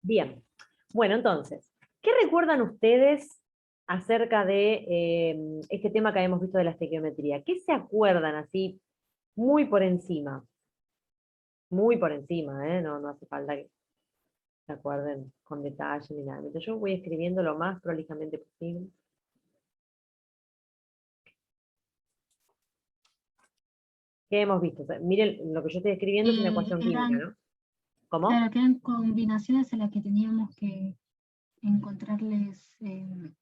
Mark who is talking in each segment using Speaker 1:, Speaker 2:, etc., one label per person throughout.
Speaker 1: Bien. Bueno, entonces, ¿qué recuerdan ustedes acerca de este tema que habíamos visto de la estequiometría? ¿Qué se acuerdan así muy por encima? Muy por encima, ¿eh? No, no hace falta que se acuerden con detalle ni nada. Entonces yo voy escribiendo lo más prolijamente posible. ¿Qué hemos visto? O sea, miren, lo que yo estoy escribiendo es una ecuación química,
Speaker 2: Eran,
Speaker 1: ¿no? ¿Cómo?
Speaker 2: claro, que eran combinaciones en las que teníamos que encontrarles el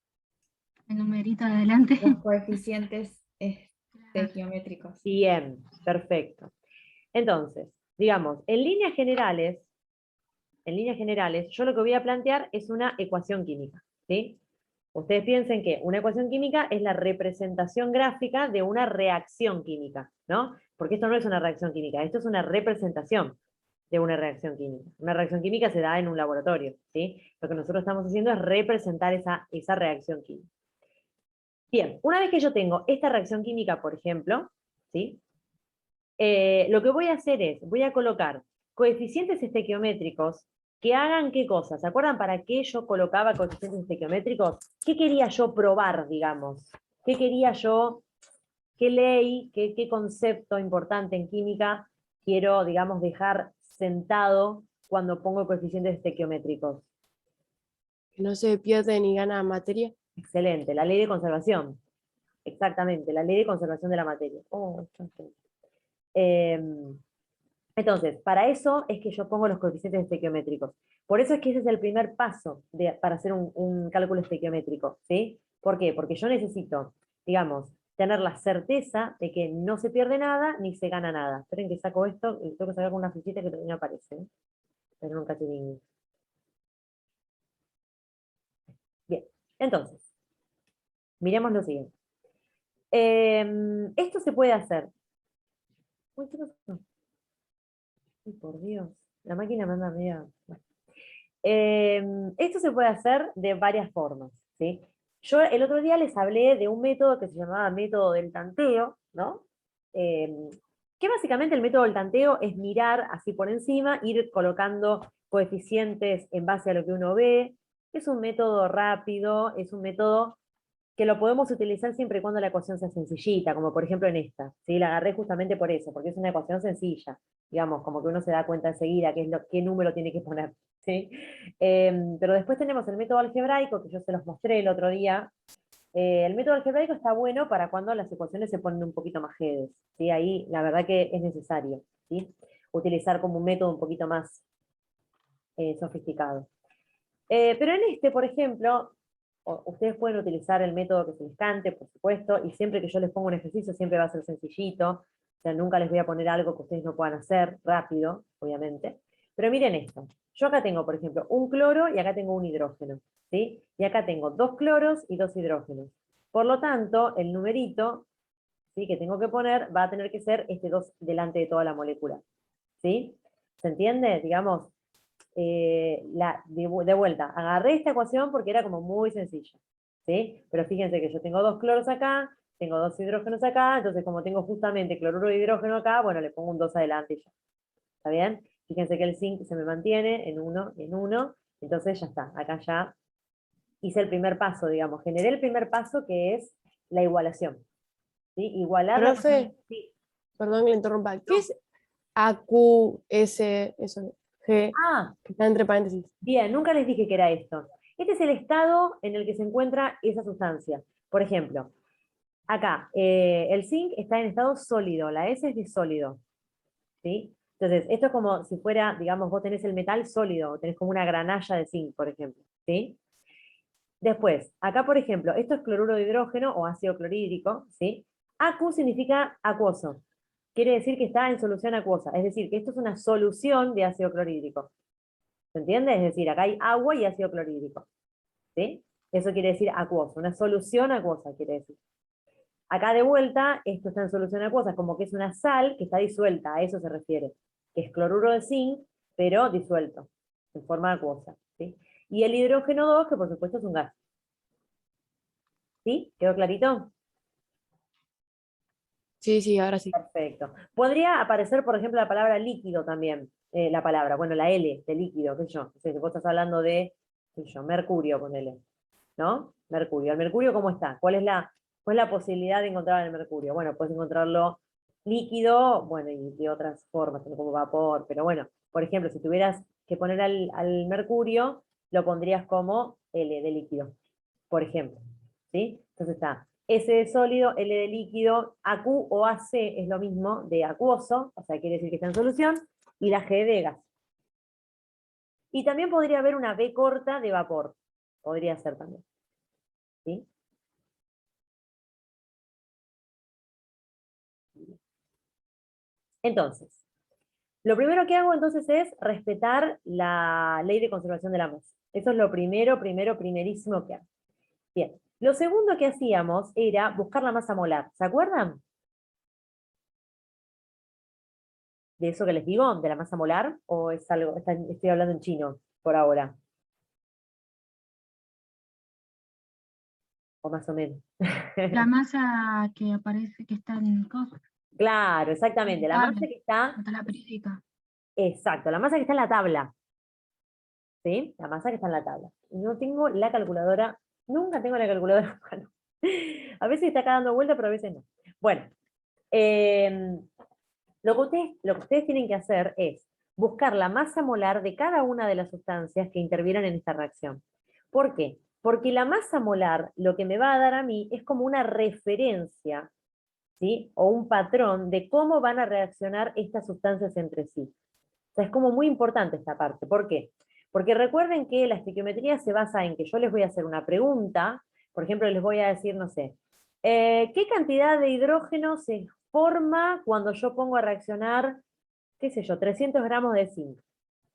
Speaker 2: numerito adelante.
Speaker 3: Los coeficientes
Speaker 2: Claro.
Speaker 3: estequiométricos.
Speaker 1: Bien, perfecto. Entonces, digamos, en líneas generales, yo lo que voy a plantear es una ecuación química, ¿sí? Ustedes piensen que una ecuación química es la representación gráfica de una reacción química, ¿no? Porque esto no es una reacción química, esto es una representación de una reacción química. Una reacción química se da en un laboratorio, ¿sí? Lo que nosotros estamos haciendo es representar esa reacción química. Bien, una vez que yo tengo esta reacción química, por ejemplo, ¿sí? Lo que voy a hacer es, voy a colocar coeficientes estequiométricos que hagan qué cosas. ¿Se acuerdan para qué yo colocaba coeficientes estequiométricos? ¿Qué quería yo probar, digamos? ¿Qué quería yo, qué ley, qué concepto importante en química quiero, digamos, dejar sentado cuando pongo coeficientes estequiométricos?
Speaker 4: Que no se pierde ni gana materia.
Speaker 1: Excelente, la ley de conservación. Exactamente, la ley de conservación de la materia. Oh, entonces, para eso es que yo pongo los coeficientes estequiométricos. Por eso es que ese es el primer paso para hacer un cálculo estequiométrico, ¿sí? ¿Por qué? Porque yo necesito, digamos, tener la certeza de que no se pierde nada ni se gana nada. Esperen que saco esto, y tengo que sacar con una flechita que no aparece, ¿eh? Pero nunca tiene. Bien, entonces, miremos lo siguiente. Esto se puede hacer. Uy, ¿qué pasó? Uy, por Dios, la máquina manda medio. Bueno. Esto se puede hacer de varias formas, ¿sí? Yo el otro día les hablé de un método que se llamaba método del tanteo, ¿no? Que básicamente el método del tanteo es mirar así por encima, ir colocando coeficientes en base a lo que uno ve. Es un método rápido, es un método que lo podemos utilizar siempre y cuando la ecuación sea sencillita, como por ejemplo en esta, ¿sí? La agarré justamente por eso, porque es una ecuación sencilla, digamos, como que uno se da cuenta enseguida qué número tiene que poner, ¿sí? Pero después tenemos el método algebraico, que yo se los mostré el otro día. El método algebraico está bueno para cuando las ecuaciones se ponen un poquito más jedes, ¿sí? Ahí la verdad que es necesario, ¿sí? Utilizar como un método un poquito más sofisticado. Pero en este, por ejemplo, ustedes pueden utilizar el método que se les cante, por supuesto, y siempre que yo les ponga un ejercicio siempre va a ser sencillito, o sea, nunca les voy a poner algo que ustedes no puedan hacer rápido, obviamente. Pero miren esto, yo acá tengo, por ejemplo, un cloro y acá tengo un hidrógeno, ¿sí? Y acá tengo 2 cloros y 2 hidrógenos. Por lo tanto, el numerito, ¿sí?, que tengo que poner va a tener que ser este 2 delante de toda la molécula, ¿sí? ¿Se entiende? Digamos, de vuelta, agarré esta ecuación porque era como muy sencilla, ¿sí? Pero fíjense que yo tengo 2 cloros acá, tengo 2 hidrógenos acá, entonces como tengo justamente cloruro de hidrógeno acá, bueno, le pongo un 2 adelante y ya. ¿Está bien? Fíjense que el zinc se me mantiene en 1, entonces ya está, acá ya hice el primer paso, digamos, generé el primer paso que es la igualación, ¿sí? Igualar la
Speaker 4: Profe,
Speaker 1: ecuación, sí.
Speaker 4: perdón que le interrumpa. ¿Qué es AQS, eso, G,
Speaker 1: Ah,
Speaker 4: que está entre paréntesis?
Speaker 1: bien, nunca les dije que era esto. Este es el estado en el que se encuentra esa sustancia. Por ejemplo, acá, el zinc está en estado sólido, la S es de sólido, ¿sí? Entonces, esto es como si fuera, digamos, vos tenés el metal sólido, tenés como una granalla de zinc, por ejemplo, ¿sí? Después, acá, por ejemplo, esto es cloruro de hidrógeno o ácido clorhídrico, ¿sí? Acu significa acuoso. Quiere decir que está en solución acuosa, es decir, que esto es una solución de ácido clorhídrico. ¿Se entiende? Es decir, acá hay agua y ácido clorhídrico, ¿sí? Eso quiere decir acuoso, una solución acuosa quiere decir. Acá de vuelta, esto está en solución acuosa, como que es una sal que está disuelta, a eso se refiere, que es cloruro de zinc, pero disuelto, en forma acuosa, ¿sí? Y el hidrógeno 2, que por supuesto es un gas. ¿Sí? ¿Quedó clarito?
Speaker 4: Sí, sí, ahora sí.
Speaker 1: Perfecto. Podría aparecer, por ejemplo, la palabra líquido también. La palabra, bueno, la L de líquido, qué sé yo. No sé, si vos estás hablando de, qué sé yo, mercurio, ponele. ¿No? Mercurio. ¿El mercurio cómo está? ¿Cuál es la posibilidad de encontrar el mercurio? Bueno, puedes encontrarlo líquido, bueno, y de otras formas, como vapor, pero bueno, por ejemplo, si tuvieras que poner al mercurio, lo pondrías como L de líquido, por ejemplo. ¿Sí? Entonces está S de sólido, L de líquido, AQ o AC es lo mismo de acuoso, o sea, quiere decir que está en solución, y la G de gas. Y también podría haber una B corta de vapor, podría ser también. ¿Sí? Entonces, lo primero que hago entonces es respetar la ley de conservación de la masa. Eso es lo primerísimo que hago. Bien. Lo segundo que hacíamos era buscar la masa molar. ¿Se acuerdan de eso que les digo, de la masa molar? ¿O es algo, estoy hablando en chino por ahora? O más o menos.
Speaker 2: La masa que aparece, que está en cosas,
Speaker 1: Claro,
Speaker 2: en
Speaker 1: exactamente. La
Speaker 2: tabla,
Speaker 1: masa que está,
Speaker 2: la tabla periódica.
Speaker 1: exacto, la masa que está en la tabla. ¿Sí? La masa que está en la tabla. No tengo la calculadora, nunca tengo la calculadora a mano. A veces está acá dando vuelta, pero a veces no. Bueno, eh, lo que ustedes tienen que hacer es buscar la masa molar de cada una de las sustancias que intervienen en esta reacción. ¿Por qué? Porque la masa molar lo que me va a dar a mí es como una referencia, ¿sí? O un patrón de cómo van a reaccionar estas sustancias entre sí. O sea, es como muy importante esta parte. ¿Por qué? Porque recuerden que la estequiometría se basa en que yo les voy a hacer una pregunta, por ejemplo, les voy a decir, no sé, ¿qué cantidad de hidrógeno se forma cuando yo pongo a reaccionar, qué sé yo, 300 gramos de zinc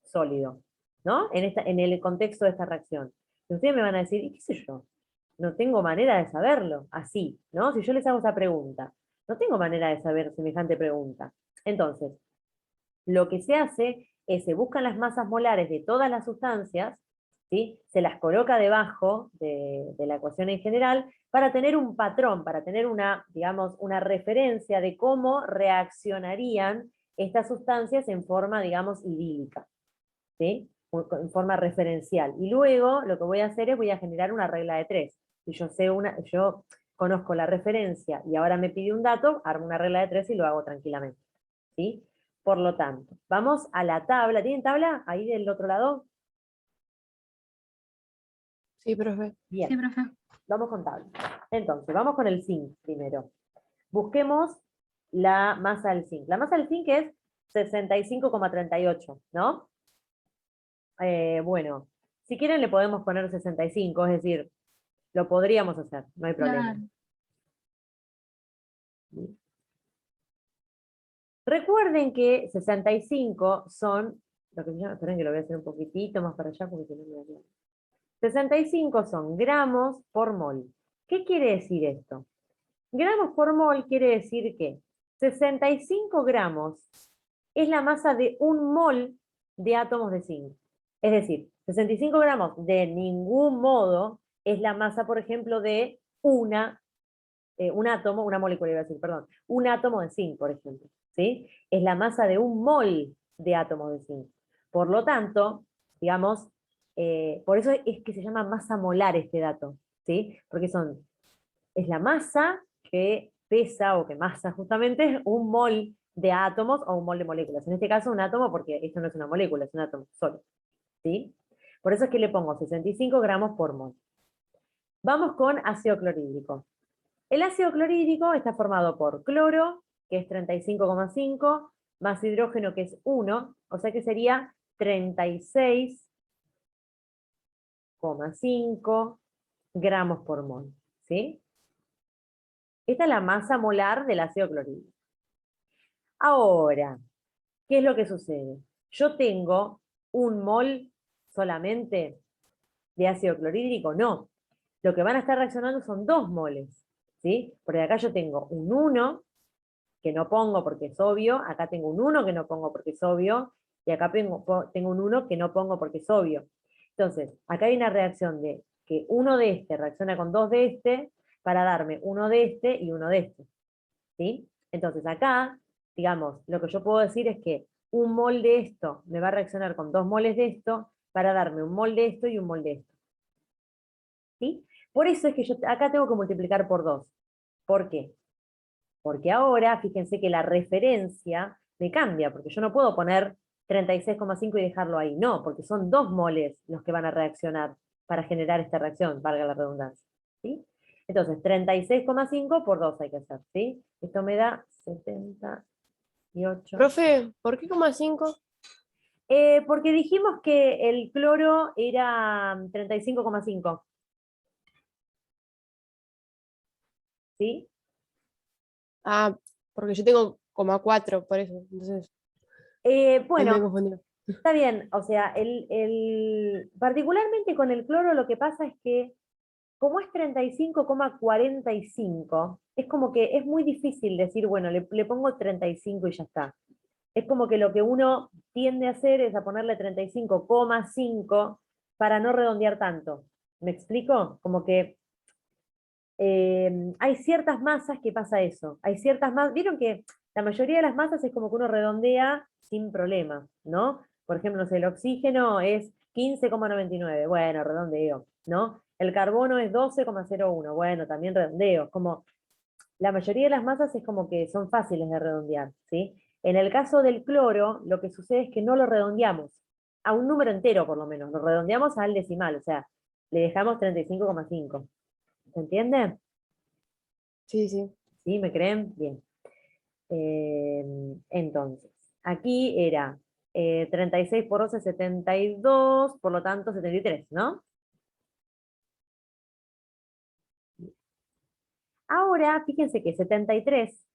Speaker 1: sólido, ¿no? En el contexto de esta reacción. Y ustedes me van a decir, ¿y qué sé yo? No tengo manera de saberlo, así, ¿no? Si yo les hago esa pregunta, no tengo manera de saber semejante pregunta. Entonces, lo que se hace es se buscan las masas molares de todas las sustancias, ¿sí? Se las coloca debajo de la ecuación en general para tener un patrón, para tener una, digamos, una referencia de cómo reaccionarían estas sustancias en forma, digamos, idílica, ¿sí? En forma referencial. Y luego lo que voy a hacer es voy a generar una regla de tres. Si yo conozco la referencia y ahora me pide un dato, armo una regla de tres y lo hago tranquilamente. ¿Sí? Por lo tanto, vamos a la tabla. ¿Tienen tabla ahí del otro lado?
Speaker 4: Sí, profe.
Speaker 2: Sí,
Speaker 1: Bien,
Speaker 2: profe.
Speaker 1: vamos con tabla. Entonces, vamos con el zinc primero. Busquemos la masa del zinc. La masa del zinc es 65,38, ¿no? Bueno, si quieren le podemos poner 65, es decir, lo podríamos hacer, no hay problema.
Speaker 2: Claro.
Speaker 1: Recuerden que 65 son, esperen que lo voy a hacer un poquitito más para allá porque si no me voy a quedar. 65 son gramos por mol. ¿Qué quiere decir esto? Gramos por mol quiere decir que 65 gramos es la masa de un mol de átomos de zinc. Es decir, 65 gramos de ningún modo es la masa, por ejemplo, de un átomo, una molécula iba a decir, perdón, un átomo de zinc, por ejemplo. ¿Sí? Es la masa de un mol de átomos de zinc. Por lo tanto, digamos, por eso es que se llama masa molar este dato, ¿sí? Porque es la masa que pesa o que masa justamente un mol de átomos o un mol de moléculas. En este caso un átomo porque esto no es una molécula, es un átomo solo, ¿sí? Por eso es que le pongo 65 gramos por mol. Vamos con ácido clorhídrico. El ácido clorhídrico está formado por cloro, que es 35,5, más hidrógeno, que es 1, o sea que sería 36,5 gramos por mol, ¿sí? Esta es la masa molar del ácido clorhídrico. Ahora, ¿qué es lo que sucede? Yo tengo un mol solamente de ácido clorhídrico, no. Lo que van a estar reaccionando son 2 moles, ¿sí? Porque acá yo tengo un 1 que no pongo porque es obvio, acá tengo un 1 que no pongo porque es obvio, y acá tengo un 1 que no pongo porque es obvio. Entonces, acá hay una reacción de que uno de este reacciona con 2 de este para darme uno de este y uno de este. ¿Sí? Entonces acá, digamos, lo que yo puedo decir es que un mol de esto me va a reaccionar con 2 moles de esto para darme un mol de esto y un mol de esto. ¿Sí? Por eso es que yo acá tengo que multiplicar por 2. ¿Por qué? Porque ahora, fíjense que la referencia me cambia, porque yo no puedo poner 36,5 y dejarlo ahí. No, porque son 2 moles los que van a reaccionar para generar esta reacción, valga la redundancia. ¿Sí? Entonces, 36,5 por 2 hay que hacer. ¿Sí? Esto me da 78.
Speaker 4: Profe, ¿por qué 5?
Speaker 1: Porque dijimos que el cloro era 35,5. ¿Sí?
Speaker 4: Ah, porque yo tengo 4, por eso. Entonces, ahí me
Speaker 1: Bueno,
Speaker 4: confundió.
Speaker 1: está bien. O sea, particularmente con el cloro lo que pasa es que como es 35,45, es como que es muy difícil decir, bueno, le pongo 35 y ya está. Es como que lo que uno tiende a hacer es a ponerle 35,5 para no redondear tanto. ¿Me explico? Como que hay ciertas masas que pasa eso. Hay ciertas masas, vieron que la mayoría de las masas es como que uno redondea sin problema, ¿no? Por ejemplo, no sé, el oxígeno es 15,99, bueno, redondeo, ¿no? El carbono es 12,01, bueno, también redondeo. Como la mayoría de las masas es como que son fáciles de redondear, ¿sí? En el caso del cloro, lo que sucede es que no lo redondeamos a un número entero, por lo menos, lo redondeamos al decimal, o sea, le dejamos 35,5. ¿Se entiende?
Speaker 4: Sí, sí.
Speaker 1: ¿Sí? ¿Me creen? Bien. Eh, entonces, aquí era 36 por 12, 72, por lo tanto 73, ¿no? Ahora, fíjense que 73,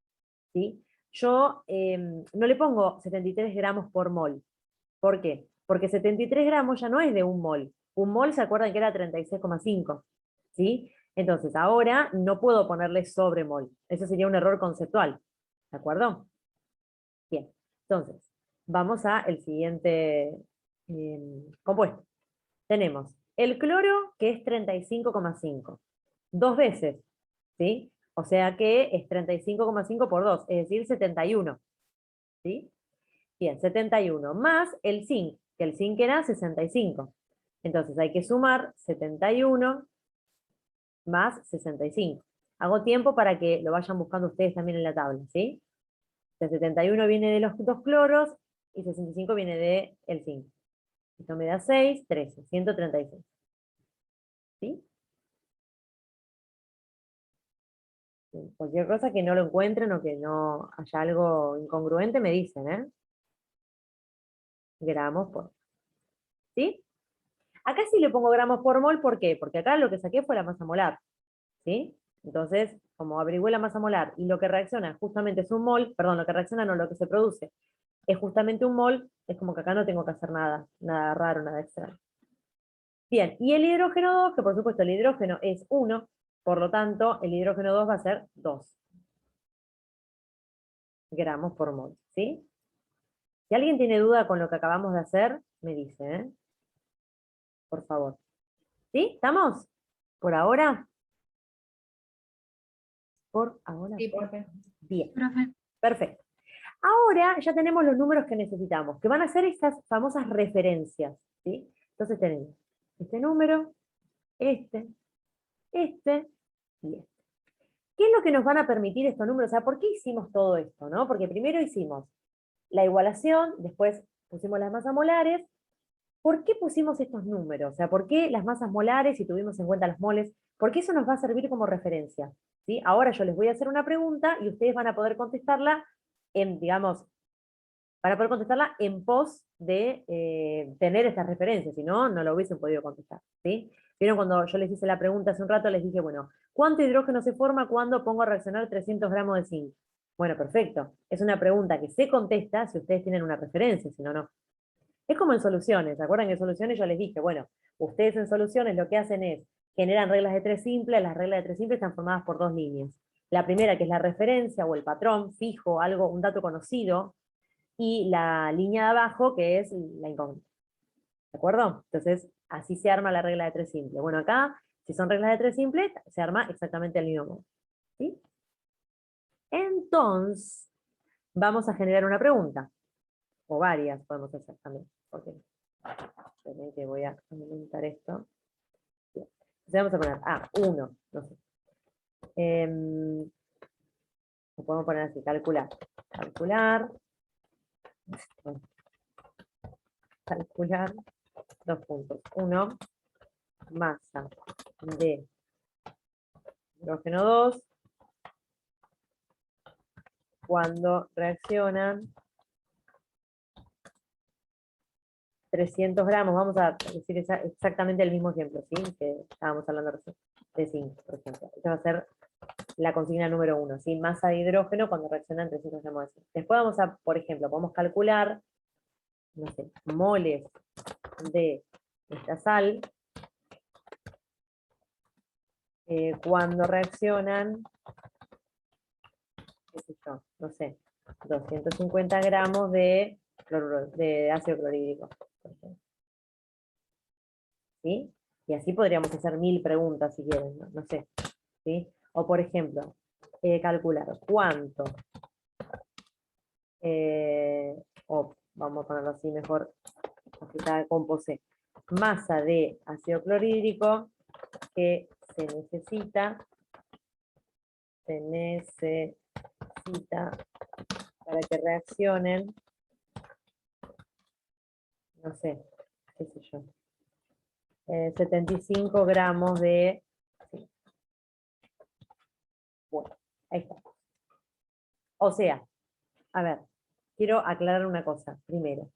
Speaker 1: ¿sí? Yo no le pongo 73 gramos por mol. ¿Por qué? Porque 73 gramos ya no es de un mol. Un mol, ¿se acuerdan que era 36,5? ¿Sí? Entonces, ahora no puedo ponerle sobre mol. Eso sería un error conceptual. ¿De acuerdo? Bien. Entonces, vamos a el siguiente compuesto. Tenemos el cloro, que es 35,5. 2 veces, ¿sí? O sea que es 35,5 por 2, es decir, 71. ¿Sí? Bien, 71 más el zinc, que el zinc era 65. Entonces hay que sumar 71 más 65. Hago tiempo para que lo vayan buscando ustedes también en la tabla, ¿sí? El 71 viene de los 2 cloros y 65 viene de el zinc. Esto me da 6, 13, 136. ¿Sí? Cualquier cosa que no lo encuentren o que no haya algo incongruente me dicen, ¿eh? Gramos por... ¿Sí? Acá sí le pongo gramos por mol, ¿por qué? Porque acá lo que saqué fue la masa molar, ¿sí? Entonces, como averigüé la masa molar y lo que reacciona justamente es un mol, perdón, lo que reacciona no, lo que se produce es justamente un mol, es como que acá no tengo que hacer nada, nada raro, nada extraño. Bien, y el hidrógeno 2, que por supuesto el hidrógeno es 1, por lo tanto el hidrógeno 2 va a ser 2 gramos por mol, ¿sí? Si alguien tiene duda con lo que acabamos de hacer, me dice, ¿eh? Por favor. ¿Sí? ¿Estamos? ¿Por ahora? Por ahora.
Speaker 3: Sí, profe.
Speaker 1: Bien,
Speaker 2: Profe,
Speaker 1: perfecto. Ahora ya tenemos los números que necesitamos, que van a ser estas famosas referencias, ¿sí? Entonces tenemos este número, este y este. ¿Qué es lo que nos van a permitir estos números? O sea, ¿por qué hicimos todo esto, no? Porque primero hicimos la igualación, después pusimos las masas molares. ¿Por qué pusimos estos números? O sea, ¿por qué las masas molares y tuvimos en cuenta las moles? Porque eso nos va a servir como referencia, ¿sí? Ahora yo les voy a hacer una pregunta y ustedes van a poder contestarla en, digamos, para poder contestarla en pos de tener estas referencias, si no, no lo hubiesen podido contestar, ¿sí? Vieron cuando yo les hice la pregunta hace un rato, les dije, bueno, ¿cuánto hidrógeno se forma cuando pongo a reaccionar 300 gramos de zinc? Bueno, perfecto. Es una pregunta que se contesta si ustedes tienen una referencia, si no, no. Es como en soluciones, ¿se acuerdan que en soluciones yo les dije, bueno, ustedes en soluciones lo que hacen es, generan reglas de tres simples, las reglas de tres simples están formadas por 2 líneas. La primera, que es la referencia o el patrón fijo, algo, un dato conocido, y la línea de abajo, que es la incógnita. ¿De acuerdo? Entonces, así se arma la regla de tres simple. Bueno, acá, si son reglas de tres simples, se arma exactamente el mismo modo. ¿Sí? Entonces, vamos a generar una pregunta. O varias podemos hacer también. Porque esperen que voy a aumentar esto. Bien. Entonces vamos a poner, 1, no sé. Lo podemos poner así, calcular. Calcular. Calcular 2 puntos. 1, masa de hidrógeno 2 cuando reaccionan 300 gramos, vamos a decir exactamente el mismo ejemplo, ¿sí? Que estábamos hablando recién, de zinc, por ejemplo. Esta va a ser la consigna número 1, ¿sí? Masa de hidrógeno cuando reaccionan 300 gramos de zinc. Después vamos a, por ejemplo, podemos calcular, no sé, moles de esta sal cuando reaccionan, qué sé yo, no sé, 250 gramos de ácido clorhídrico, por ejemplo. ¿Sí? Y así podríamos hacer 1000 preguntas si quieren, no sé. ¿Sí? O por ejemplo, calcular cuánto, o vamos a ponerlo así mejor, está composé, masa de ácido clorhídrico que se necesita para que reaccionen, no sé, qué sé yo, 75 gramos de... Sí. Bueno, ahí está. O sea, a ver, quiero aclarar una cosa primero.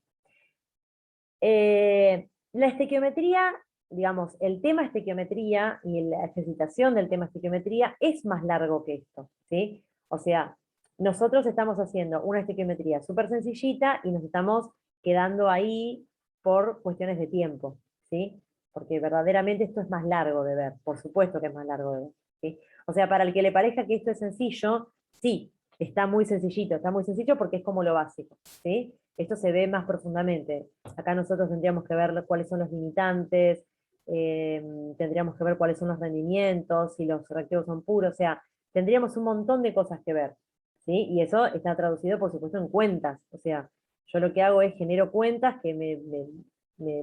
Speaker 1: La estequiometría, digamos, el tema estequiometría y la ejercitación del tema estequiometría es más largo que esto, ¿sí? O sea, nosotros estamos haciendo una estequiometría súper sencillita y nos estamos quedando ahí por cuestiones de tiempo, ¿sí? Porque verdaderamente esto es más largo de ver, por supuesto que es más largo de ver, ¿sí? O sea, para el que le parezca que esto es sencillo, sí, está muy sencillo porque es como lo básico, ¿sí? Esto se ve más profundamente. Acá nosotros tendríamos que ver cuáles son los limitantes, tendríamos que ver cuáles son los rendimientos, si los reactivos son puros, o sea, tendríamos un montón de cosas que ver, ¿sí? Y eso está traducido, por supuesto, en cuentas, o sea, yo lo que hago es genero cuentas que me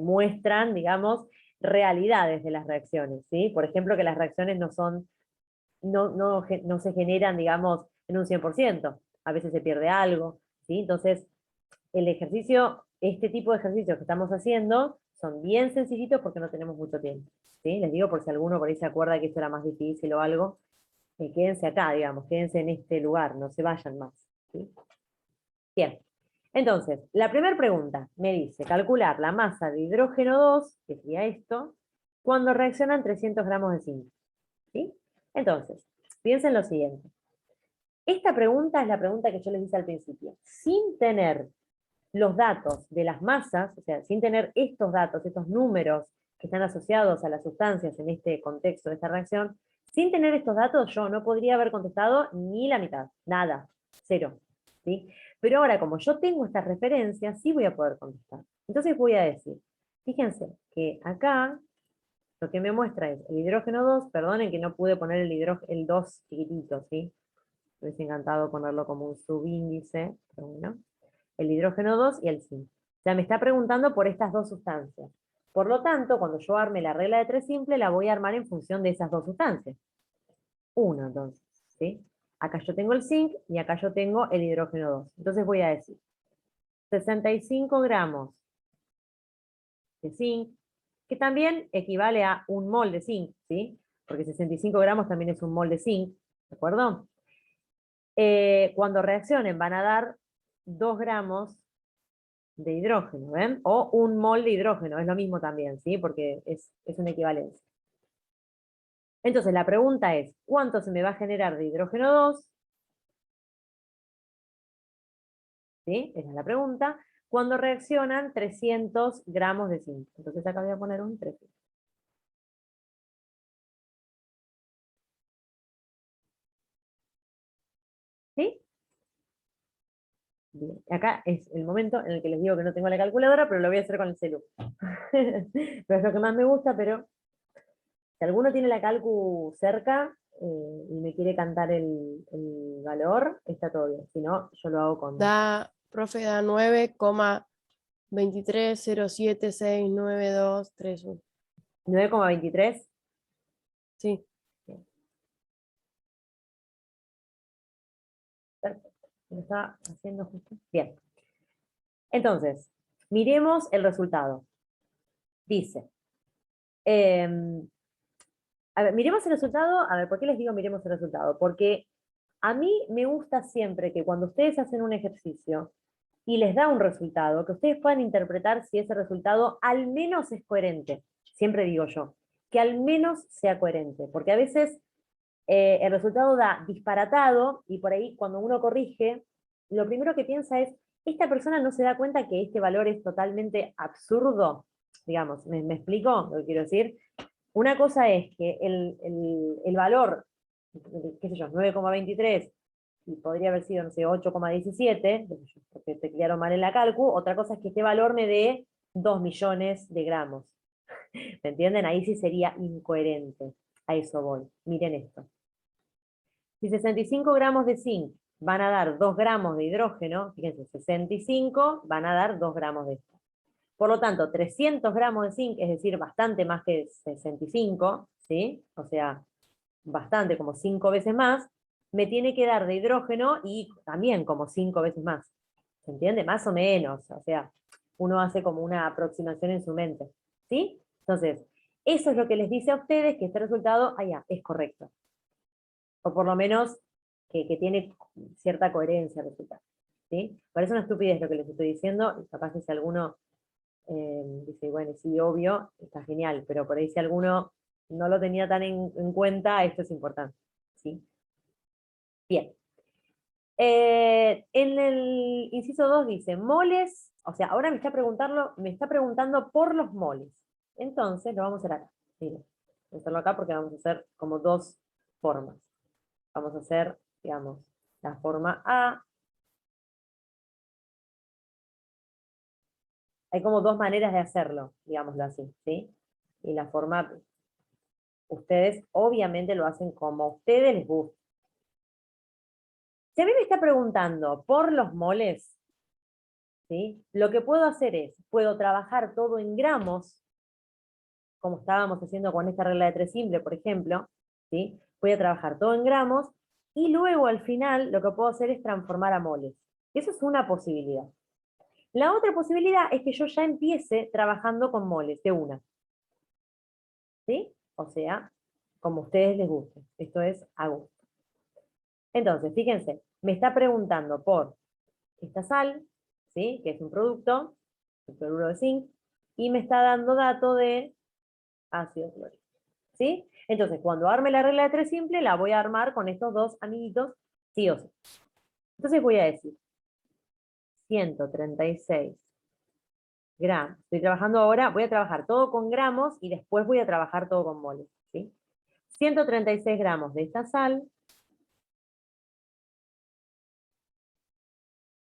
Speaker 1: muestran, digamos, realidades de las reacciones, ¿sí? Por ejemplo, que las reacciones no se generan, digamos, en un 100%, a veces se pierde algo, ¿sí? Entonces, el ejercicio, este tipo de ejercicios que estamos haciendo, son bien sencillitos porque no tenemos mucho tiempo, ¿sí? Les digo por si alguno por ahí se acuerda que esto era más difícil o algo, quédense acá, digamos, quédense en este lugar, no se vayan más, ¿sí? Bien, entonces, la primera pregunta me dice, calcular la masa de hidrógeno 2, que sería esto, cuando reaccionan 300 gramos de zinc, ¿sí? Entonces, piensen lo siguiente. Esta pregunta es la pregunta que yo les hice al principio. Sin tener los datos de las masas, o sea, sin tener estos datos, estos números que están asociados a las sustancias en este contexto de esta reacción, sin tener estos datos yo no podría haber contestado ni la mitad, nada, 0. ¿Sí? Pero ahora, como yo tengo estas referencias, sí voy a poder contestar. Entonces voy a decir, fíjense que acá lo que me muestra es el hidrógeno 2, perdonen que no pude poner el 2 chiquitito, ¿sí? Me hubiese encantado ponerlo como un subíndice, pero bueno. El hidrógeno 2 y el zinc. O sea, me está preguntando por estas dos sustancias. Por lo tanto, cuando yo arme la regla de 3 simple, la voy a armar en función de esas dos sustancias. 1, entonces, ¿sí? Acá yo tengo el zinc y acá yo tengo el hidrógeno 2. Entonces voy a decir 65 gramos de zinc, que también equivale a un mol de zinc, ¿sí? Porque 65 gramos también es un mol de zinc, ¿de acuerdo? Cuando reaccionen van a dar 2 gramos de hidrógeno, ¿ven? O un mol de hidrógeno, es lo mismo también, ¿sí? Porque es una equivalencia. Entonces la pregunta es, ¿cuánto se me va a generar de hidrógeno 2? ¿Sí? Esa es la pregunta. Cuando reaccionan 300 gramos de zinc. Entonces acá voy a poner un 300. ¿Sí? Bien. Acá es el momento en el que les digo que no tengo la calculadora, pero lo voy a hacer con el celu. Pero es lo que más me gusta, pero si alguno tiene la calcu cerca, y me quiere cantar el valor, está todo bien. Si no, yo lo hago con...
Speaker 4: Profe, da 9,2307699231.
Speaker 1: 9,23.
Speaker 4: Sí.
Speaker 1: Perfecto. Lo está haciendo justo. Bien. Entonces, miremos el resultado. Dice, a ver, miremos el resultado. A ver, ¿por qué les digo miremos el resultado? Porque a mí me gusta siempre que cuando ustedes hacen un ejercicio y les da un resultado, que ustedes puedan interpretar si ese resultado al menos es coherente. Siempre digo yo, que al menos sea coherente, porque a veces el resultado da disparatado y por ahí cuando uno corrige, lo primero que piensa es, esta persona no se da cuenta que este valor es totalmente absurdo, digamos, ¿me explico lo que quiero decir? Una cosa es que el valor, qué sé yo, 9,23 y podría haber sido, no sé, 8,17, porque te teclearon mal en la calcu. Otra cosa es que este valor me dé 2 millones de gramos. ¿Me entienden? Ahí sí sería incoherente. A eso voy. Miren esto. Si 65 gramos de zinc van a dar 2 gramos de hidrógeno, fíjense, 65 van a dar 2 gramos de esto. Por lo tanto, 300 gramos de zinc, es decir, bastante más que 65, ¿sí? O sea, bastante, como 5 veces más, me tiene que dar de hidrógeno y también como 5 veces más. ¿Se entiende? Más o menos. O sea, uno hace como una aproximación en su mente. ¿Sí? Entonces, eso es lo que les dice a ustedes que este resultado, es correcto. O por lo menos que tiene cierta coherencia el resultado. ¿Sí? Parece una estupidez lo que les estoy diciendo, y capaz que si alguno dice, bueno, sí, obvio, está genial, pero por ahí si alguno no lo tenía tan en cuenta, esto es importante. ¿Sí? Bien. En el inciso 2 dice, moles, o sea, ahora me está preguntando por los moles. Entonces, lo vamos a hacer acá. Miren, vamos a hacerlo acá porque vamos a hacer como dos formas. Vamos a hacer, digamos, la forma A. Hay como dos maneras de hacerlo, digámoslo así, ¿sí? Y la forma B. Ustedes obviamente lo hacen como a ustedes les gusta. Si a mí me está preguntando por los moles, ¿sí? Lo que puedo hacer es, puedo trabajar todo en gramos, como estábamos haciendo con esta regla de 3 simple, por ejemplo, ¿sí? Voy a trabajar todo en gramos, y luego al final lo que puedo hacer es transformar a moles. Eso es una posibilidad. La otra posibilidad es que yo ya empiece trabajando con moles de una. ¿Sí? O sea, como a ustedes les guste. Esto es a gusto. Entonces, fíjense, me está preguntando por esta sal, ¿sí? Que es un producto, el cloruro de zinc, y me está dando dato de ácido clorhídrico. ¿Sí? Entonces, cuando arme la regla de 3 simple, la voy a armar con estos dos amiguitos, sí o sí. Entonces voy a decir 136 gramos. Estoy trabajando ahora, voy a trabajar todo con gramos y después voy a trabajar todo con moles. ¿Sí? 136 gramos de esta sal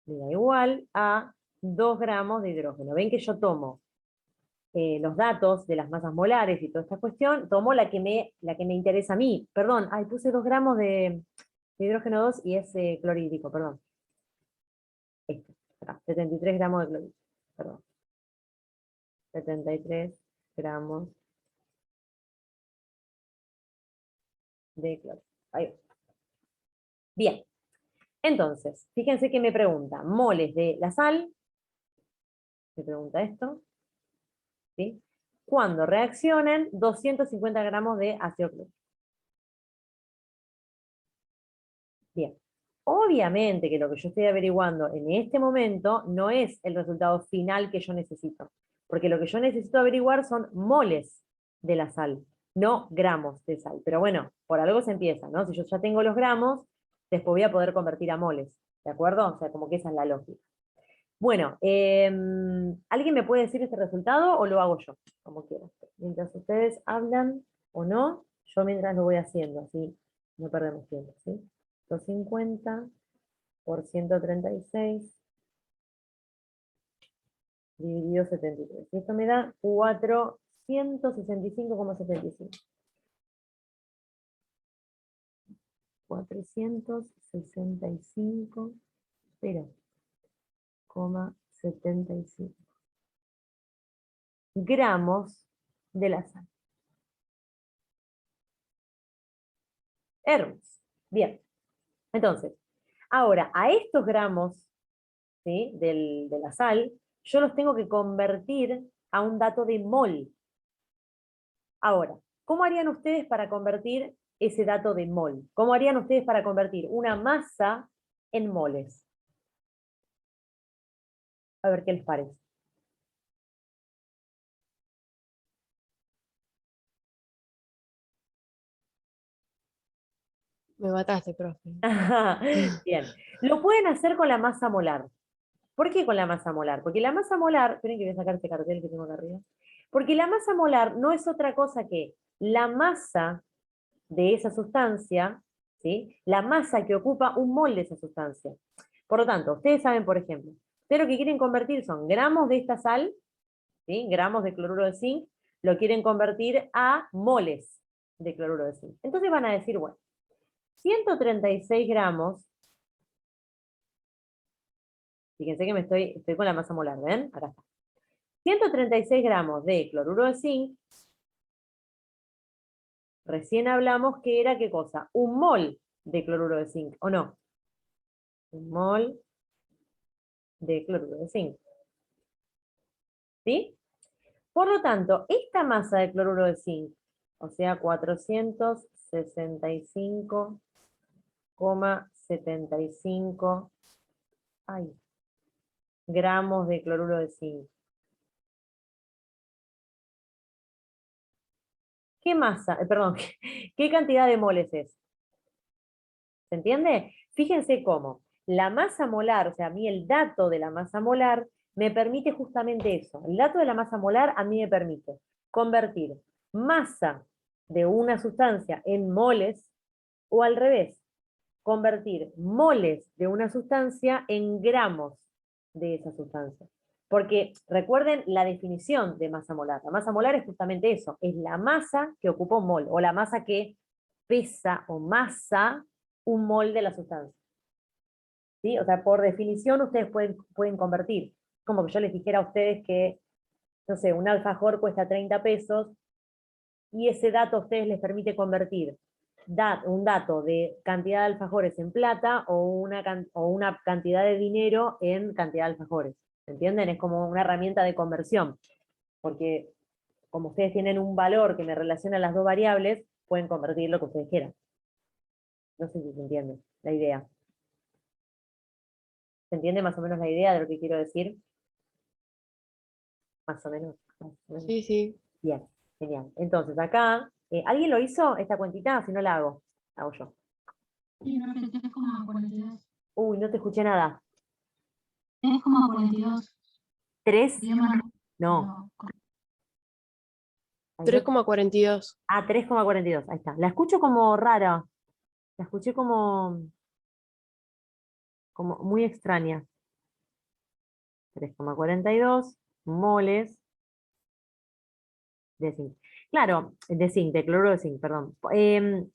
Speaker 1: me da igual a 2 gramos de hidrógeno. Ven que yo tomo los datos de las masas molares y toda esta cuestión, tomo la que me interesa a mí. Perdón, puse 2 gramos de hidrógeno 2 y es clorhídrico, perdón. Este, acá, 73 gramos de clorhídrico, perdón. 73 gramos de clorhídrico. Ahí va. Bien, entonces, fíjense que me pregunta, moles de la sal, me pregunta esto, ¿sí? Cuando reaccionen 250 gramos de ácido clorhídrico. Bien. Obviamente que lo que yo estoy averiguando en este momento no es el resultado final que yo necesito, porque lo que yo necesito averiguar son moles de la sal, no gramos de sal. Pero bueno, por algo se empieza, ¿no? Si yo ya tengo los gramos, después voy a poder convertir a moles, ¿de acuerdo? O sea, como que esa es la lógica. Bueno, ¿alguien me puede decir este resultado o lo hago yo? Como quieran. Mientras ustedes hablan o no, yo mientras lo voy haciendo, así no perdemos tiempo, ¿sí? 250 por 136 dividido 73. Y esto me da 465,75. 465,75 gramos de la sal. Hermoso. Bien. Entonces, ahora, a estos gramos, ¿sí?, de la sal, yo los tengo que convertir a un dato de mol. Ahora, ¿cómo harían ustedes para convertir ese dato de mol? ¿Cómo harían ustedes para convertir una masa en moles? A ver qué les parece.
Speaker 4: Me mataste, profe.
Speaker 1: Bien. Lo pueden hacer con la masa molar. ¿Por qué con la masa molar? Porque la masa molar, esperen que voy a sacar este cartel que tengo acá arriba. Porque la masa molar no es otra cosa que la masa de esa sustancia, ¿sí?, la masa que ocupa un mol de esa sustancia. Por lo tanto, ustedes saben, por ejemplo, ustedes lo que quieren convertir son gramos de esta sal, ¿sí?, gramos de cloruro de zinc, lo quieren convertir a moles de cloruro de zinc. Entonces van a decir, bueno, 136 gramos, fíjense que estoy con la masa molar, ¿ven? Acá está. 136 gramos de cloruro de zinc, recién hablamos que era, ¿qué cosa? Un mol de cloruro de zinc, ¿o no? Un mol de cloruro de zinc. ¿Sí? Por lo tanto, esta masa de cloruro de zinc, o sea, 465,75 gramos de cloruro de zinc. ¿Qué masa? Perdón, ¿qué cantidad de moles es? ¿Se entiende? Fíjense cómo la masa molar, o sea, a mí el dato de la masa molar me permite justamente eso. El dato de la masa molar a mí me permite convertir masa de una sustancia en moles, o al revés, convertir moles de una sustancia en gramos de esa sustancia. Porque recuerden la definición de masa molar. La masa molar es justamente eso, es la masa que ocupa un mol, o la masa que pesa o masa un mol de la sustancia. ¿Sí? O sea, por definición ustedes pueden convertir. Como que yo les dijera a ustedes que, no sé, un alfajor cuesta 30 pesos y ese dato a ustedes les permite convertir un dato de cantidad de alfajores en plata o una cantidad de dinero en cantidad de alfajores. ¿Entienden? Es como una herramienta de conversión. Porque como ustedes tienen un valor que me relaciona las dos variables, pueden convertir lo que ustedes quieran. No sé si se entiende la idea. ¿Se entiende más o menos la idea de lo que quiero decir? Más o menos. Más o menos.
Speaker 4: Sí, sí.
Speaker 1: Bien, genial. Entonces acá, ¿alguien lo hizo esta cuentita? Si no la hago yo.
Speaker 2: Sí, profe, 3,42.
Speaker 1: Uy, no te escuché nada.
Speaker 2: 3,42.
Speaker 1: ¿3?
Speaker 2: Digamos,
Speaker 1: No. Ahí no.
Speaker 4: 3,42.
Speaker 1: Ah, 3,42. Ahí está. La escucho como rara. La escuché como muy extraña. 3,42 moles de zinc. Claro, de zinc, de cloruro de zinc, perdón.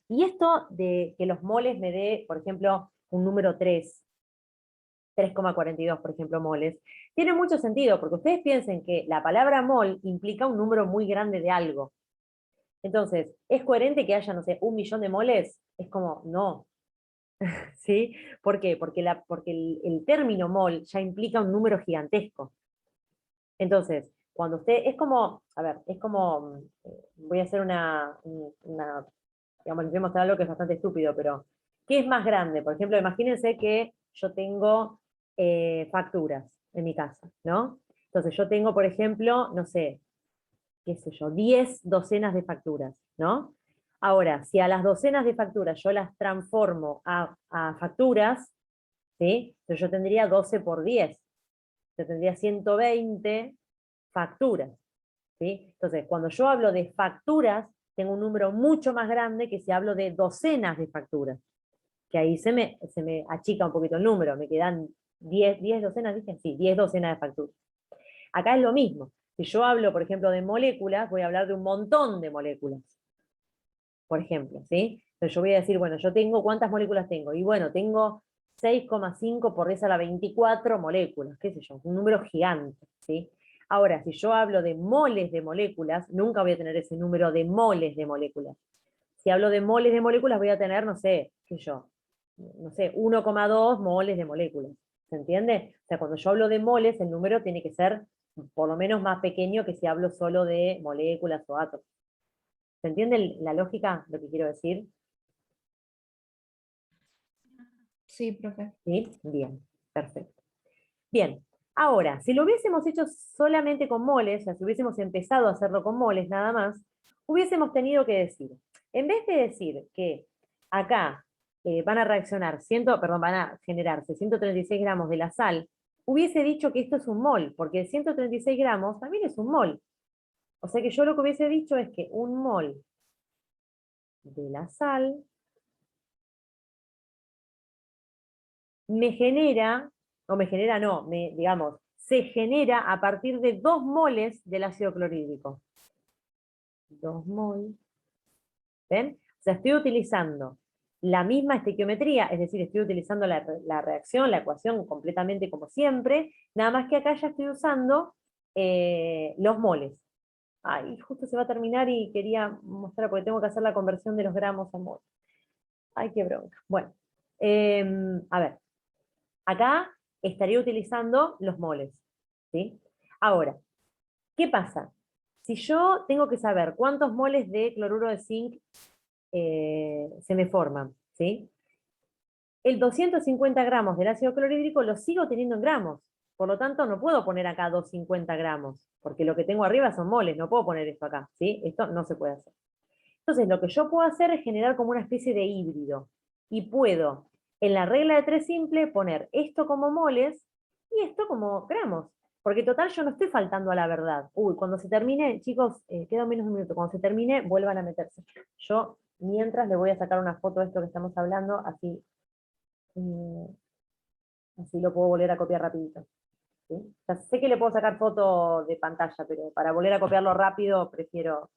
Speaker 1: Y esto de que los moles me dé, por ejemplo, un número 3,42, por ejemplo, moles, tiene mucho sentido, porque ustedes piensen que la palabra mol implica un número muy grande de algo. Entonces, ¿es coherente que haya, no sé, 1.000.000 de moles? Es como, no. ¿Sí? ¿Por qué? Porque el término mol ya implica un número gigantesco. Entonces, cuando usted, es como, a ver, es como, voy a hacer digamos, les voy a mostrar algo que es bastante estúpido, pero, ¿qué es más grande? Por ejemplo, imagínense que yo tengo facturas en mi casa, ¿no? Entonces, yo tengo, por ejemplo, no sé, qué sé yo, 10 docenas de facturas, ¿no? Ahora, si a las docenas de facturas yo las transformo a facturas, ¿sí? Entonces yo tendría 12 por 10. Yo tendría 120 facturas, ¿sí? Entonces, cuando yo hablo de facturas, tengo un número mucho más grande que si hablo de docenas de facturas, que ahí se me achica un poquito el número, me quedan 10 docenas, ¿dicen? Sí, 10 docenas de facturas. Acá es lo mismo. Si yo hablo, por ejemplo, de moléculas, voy a hablar de un montón de moléculas, por ejemplo, ¿sí? Entonces yo voy a decir, bueno, yo tengo, ¿cuántas moléculas tengo? Y bueno, tengo 6,5 por 10 a la 24 moléculas, qué sé yo, un número gigante, ¿sí? Ahora, si yo hablo de moles de moléculas, nunca voy a tener ese número de moles de moléculas. Si hablo de moles de moléculas, voy a tener, no sé, qué sé yo, no sé, 1,2 moles de moléculas. ¿Se entiende? O sea, cuando yo hablo de moles, el número tiene que ser por lo menos más pequeño que si hablo solo de moléculas o átomos. ¿Se entiende la lógica, lo que quiero decir?
Speaker 4: Sí, profe.
Speaker 1: ¿Sí? Bien, perfecto. Bien, ahora, si lo hubiésemos hecho solamente con moles, o sea, si hubiésemos empezado a hacerlo con moles nada más, hubiésemos tenido que decir, en vez de decir que acá van a reaccionar, van a generarse 136 gramos de la sal, hubiese dicho que esto es un mol, porque 136 gramos también es un mol. O sea que yo lo que hubiese dicho es que un mol de la sal me genera, o me genera no, digamos, se genera a partir de 2 moles del ácido clorhídrico. 2 mol. ¿Ven? O sea, estoy utilizando la misma estequiometría, es decir, estoy utilizando la reacción, la ecuación completamente como siempre, nada más que acá ya estoy usando los moles. Ay, justo se va a terminar y quería mostrar, porque tengo que hacer la conversión de los gramos a mol. Ay, qué bronca. Bueno, a ver, acá estaría utilizando los moles, ¿sí? Ahora, ¿qué pasa? Si yo tengo que saber cuántos moles de cloruro de zinc se me forman, ¿sí? El 250 gramos del ácido clorhídrico lo sigo teniendo en gramos, por lo tanto no puedo poner acá 250 gramos, porque lo que tengo arriba son moles, no puedo poner esto acá, ¿sí? Esto no se puede hacer. Entonces lo que yo puedo hacer es generar como una especie de híbrido, y puedo, en la regla de 3 simple, poner esto como moles y esto como gramos, porque total yo no estoy faltando a la verdad. Uy, cuando se termine, chicos, queda menos de un minuto, cuando se termine, vuelvan a meterse. Yo, mientras, le voy a sacar una foto de esto que estamos hablando, así, mm, así lo puedo volver a copiar rapidito. ¿Sí? O sea, sé que le puedo sacar foto de pantalla, pero para volver a copiarlo rápido, prefiero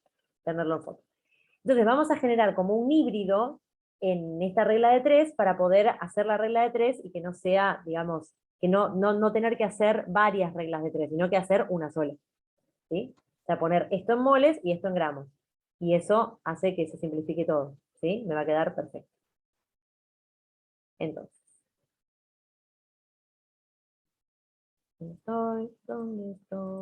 Speaker 1: tenerlo en foto. Entonces vamos a generar como un híbrido en esta regla de 3 para poder hacer la regla de 3 y que no sea, digamos, que no tener que hacer varias reglas de 3, sino que hacer una sola. ¿Sí? O sea, poner esto en moles y esto en gramos. Y eso hace que se simplifique todo. ¿Sí? Me va a quedar perfecto. Entonces, ¿dónde estoy? ¿Dónde estoy?